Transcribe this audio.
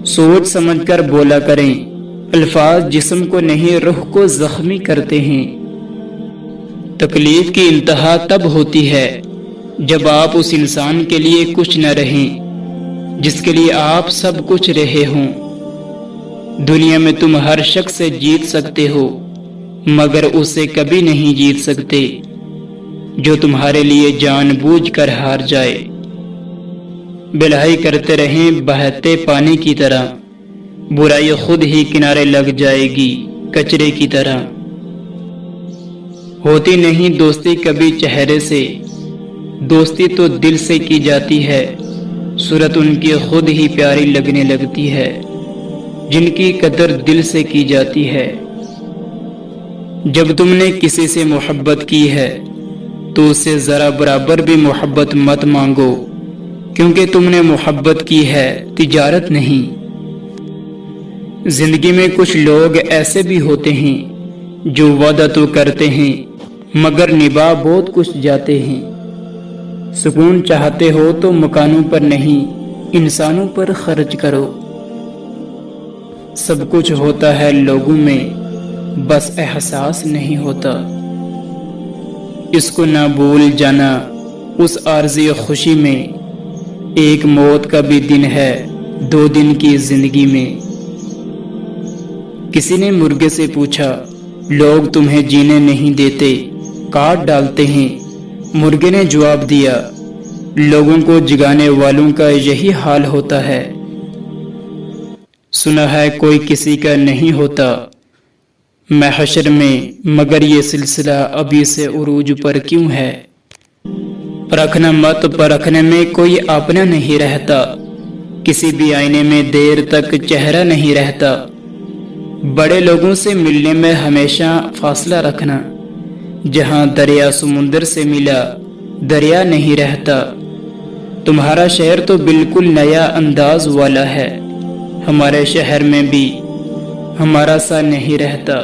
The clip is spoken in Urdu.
سوچ سمجھ کر بولا کریں، الفاظ جسم کو نہیں روح کو زخمی کرتے ہیں۔ تکلیف کی انتہا تب ہوتی ہے جب آپ اس انسان کے لیے کچھ نہ رہیں جس کے لیے آپ سب کچھ رہے ہوں۔ دنیا میں تم ہر شخص سے جیت سکتے ہو مگر اسے کبھی نہیں جیت سکتے جو تمہارے لیے جان بوجھ کر ہار جائے۔ بلائی کرتے رہیں بہتے پانی کی طرح، برائی خود ہی کنارے لگ جائے گی کچرے کی طرح۔ ہوتی نہیں دوستی کبھی چہرے سے، دوستی تو دل سے کی جاتی ہے۔ صورت ان کی خود ہی پیاری لگنے لگتی ہے جن کی قدر دل سے کی جاتی ہے۔ جب تم نے کسی سے محبت کی ہے تو اس سے ذرا برابر بھی محبت مت مانگو، کیونکہ تم نے محبت کی ہے، تجارت نہیں۔ زندگی میں کچھ لوگ ایسے بھی ہوتے ہیں جو وعدہ تو کرتے ہیں مگر نبھا بہت کچھ جاتے ہیں۔ سکون چاہتے ہو تو مکانوں پر نہیں انسانوں پر خرچ کرو۔ سب کچھ ہوتا ہے لوگوں میں، بس احساس نہیں ہوتا۔ اس کو نہ بھول جانا اس عارضی خوشی میں، ایک موت کا بھی دن ہے 2 دن کی زندگی میں۔ کسی نے مرغے سے پوچھا، لوگ تمہیں جینے نہیں دیتے، کاٹ ڈالتے ہیں۔ مرغے نے جواب دیا، لوگوں کو جگانے والوں کا یہی حال ہوتا ہے۔ سنا ہے کوئی کسی کا نہیں ہوتا محشر میں، مگر یہ سلسلہ ابھی سے عروج پر کیوں ہے؟ پرکھنا مت، پرکھنے میں کوئی اپنا نہیں رہتا، کسی بھی آئینے میں دیر تک چہرہ نہیں رہتا۔ بڑے لوگوں سے ملنے میں ہمیشہ فاصلہ رکھنا، جہاں دریا سمندر سے ملا دریا نہیں رہتا۔ تمہارا شہر تو بالکل نیا انداز والا ہے، ہمارے شہر میں بھی ہمارا سا نہیں رہتا۔